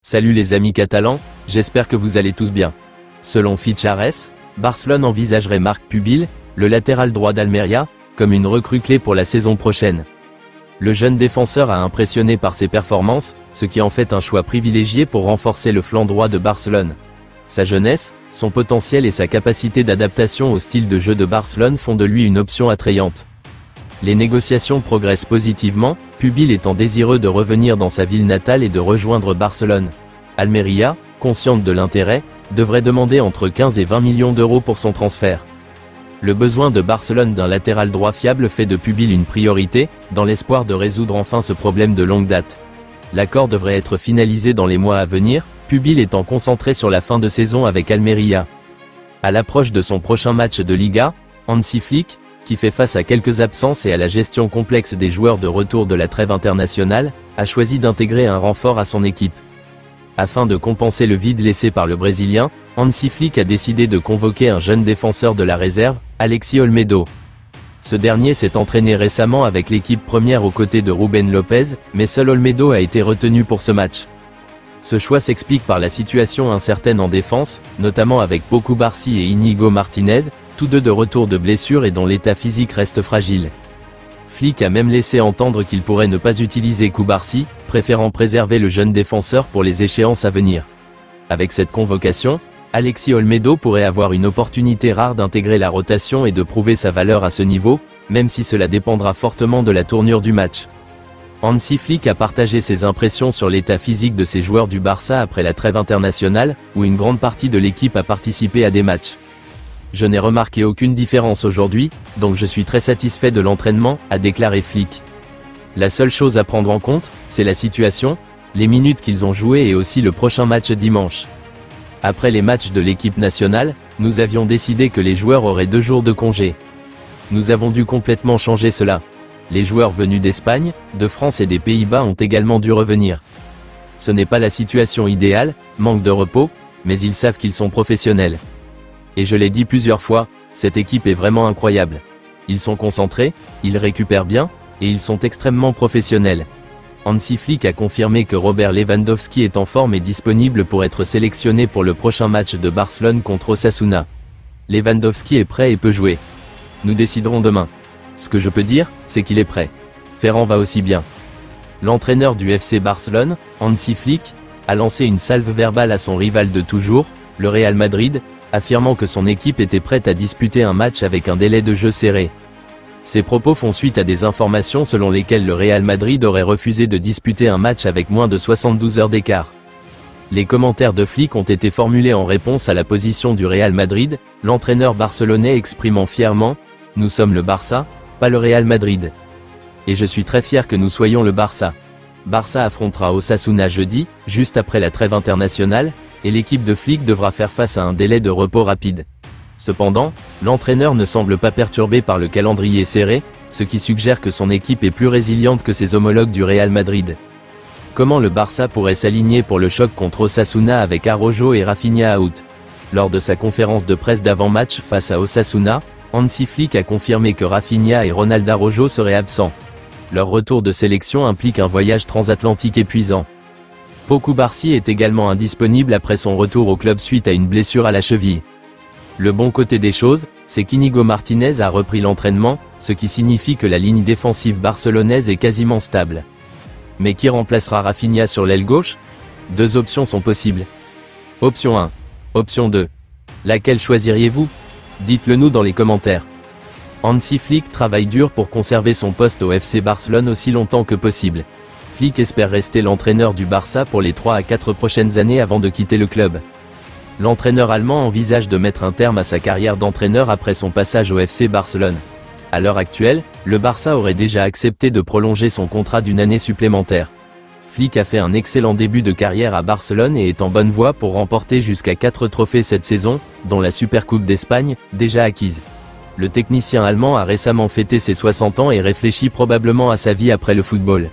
Salut les amis catalans, j'espère que vous allez tous bien. Selon Fichares, Barcelone envisagerait Marc Pubil, le latéral droit d'Almeria, comme une recrue clé pour la saison prochaine. Le jeune défenseur a impressionné par ses performances, ce qui en fait un choix privilégié pour renforcer le flanc droit de Barcelone. Sa jeunesse, son potentiel et sa capacité d'adaptation au style de jeu de Barcelone font de lui une option attrayante. Les négociations progressent positivement, Pubil étant désireux de revenir dans sa ville natale et de rejoindre Barcelone. Almeria, consciente de l'intérêt, devrait demander entre 15 et 20 millions d'euros pour son transfert. Le besoin de Barcelone d'un latéral droit fiable fait de Pubil une priorité, dans l'espoir de résoudre enfin ce problème de longue date. L'accord devrait être finalisé dans les mois à venir, Pubil étant concentré sur la fin de saison avec Almeria. À l'approche de son prochain match de Liga, Hansi Flick, qui fait face à quelques absences et à la gestion complexe des joueurs de retour de la trêve internationale, a choisi d'intégrer un renfort à son équipe. Afin de compenser le vide laissé par le Brésilien, Hansi Flick a décidé de convoquer un jeune défenseur de la réserve, Alexis Olmedo. Ce dernier s'est entraîné récemment avec l'équipe première aux côtés de Ruben Lopez, mais seul Olmedo a été retenu pour ce match. Ce choix s'explique par la situation incertaine en défense, notamment avec Pau Cubarsí et Íñigo Martínez, tous deux de retour de blessure et dont l'état physique reste fragile. Flick a même laissé entendre qu'il pourrait ne pas utiliser Cubarsí, préférant préserver le jeune défenseur pour les échéances à venir. Avec cette convocation, Alexis Olmedo pourrait avoir une opportunité rare d'intégrer la rotation et de prouver sa valeur à ce niveau, même si cela dépendra fortement de la tournure du match. Hansi Flick a partagé ses impressions sur l'état physique de ses joueurs du Barça après la trêve internationale, où une grande partie de l'équipe a participé à des matchs. Je n'ai remarqué aucune différence aujourd'hui, donc je suis très satisfait de l'entraînement, a déclaré Flick. La seule chose à prendre en compte, c'est la situation, les minutes qu'ils ont jouées et aussi le prochain match dimanche. Après les matchs de l'équipe nationale, nous avions décidé que les joueurs auraient 2 jours de congé. Nous avons dû complètement changer cela. Les joueurs venus d'Espagne, de France et des Pays-Bas ont également dû revenir. Ce n'est pas la situation idéale, manque de repos, mais ils savent qu'ils sont professionnels. Et je l'ai dit plusieurs fois, cette équipe est vraiment incroyable. Ils sont concentrés, ils récupèrent bien, et ils sont extrêmement professionnels. Hansi Flick a confirmé que Robert Lewandowski est en forme et disponible pour être sélectionné pour le prochain match de Barcelone contre Osasuna. Lewandowski est prêt et peut jouer. Nous déciderons demain. Ce que je peux dire, c'est qu'il est prêt. Ferran va aussi bien. L'entraîneur du FC Barcelone, Hansi Flick, a lancé une salve verbale à son rival de toujours, le Real Madrid, affirmant que son équipe était prête à disputer un match avec un délai de jeu serré. Ces propos font suite à des informations selon lesquelles le Real Madrid aurait refusé de disputer un match avec moins de 72 heures d'écart. Les commentaires de Flick ont été formulés en réponse à la position du Real Madrid, l'entraîneur barcelonais exprimant fièrement « Nous sommes le Barça, pas le Real Madrid. Et je suis très fier que nous soyons le Barça. Barça affrontera Osasuna jeudi, juste après la trêve internationale, et l'équipe de Flick devra faire face à un délai de repos rapide. Cependant, l'entraîneur ne semble pas perturbé par le calendrier serré, ce qui suggère que son équipe est plus résiliente que ses homologues du Real Madrid. Comment le Barça pourrait s'aligner pour le choc contre Osasuna avec Araujo et Rafinha out? Lors de sa conférence de presse d'avant-match face à Osasuna, Hansi Flick a confirmé que Rafinha et Ronald Araujo seraient absents. Leur retour de sélection implique un voyage transatlantique épuisant. Pau Cubarsí est également indisponible après son retour au club suite à une blessure à la cheville. Le bon côté des choses, c'est qu'Íñigo Martínez a repris l'entraînement, ce qui signifie que la ligne défensive barcelonaise est quasiment stable. Mais qui remplacera Rafinha sur l'aile gauche? 2 options sont possibles. Option 1. Option 2. Laquelle choisiriez-vous? Dites-le nous dans les commentaires. Hansi Flick travaille dur pour conserver son poste au FC Barcelone aussi longtemps que possible. Flick espère rester l'entraîneur du Barça pour les 3 à 4 prochaines années avant de quitter le club. L'entraîneur allemand envisage de mettre un terme à sa carrière d'entraîneur après son passage au FC Barcelone. À l'heure actuelle, le Barça aurait déjà accepté de prolonger son contrat d'1 année supplémentaire. Flick a fait un excellent début de carrière à Barcelone et est en bonne voie pour remporter jusqu'à 4 trophées cette saison, dont la Supercoupe d'Espagne, déjà acquise. Le technicien allemand a récemment fêté ses 60 ans et réfléchit probablement à sa vie après le football.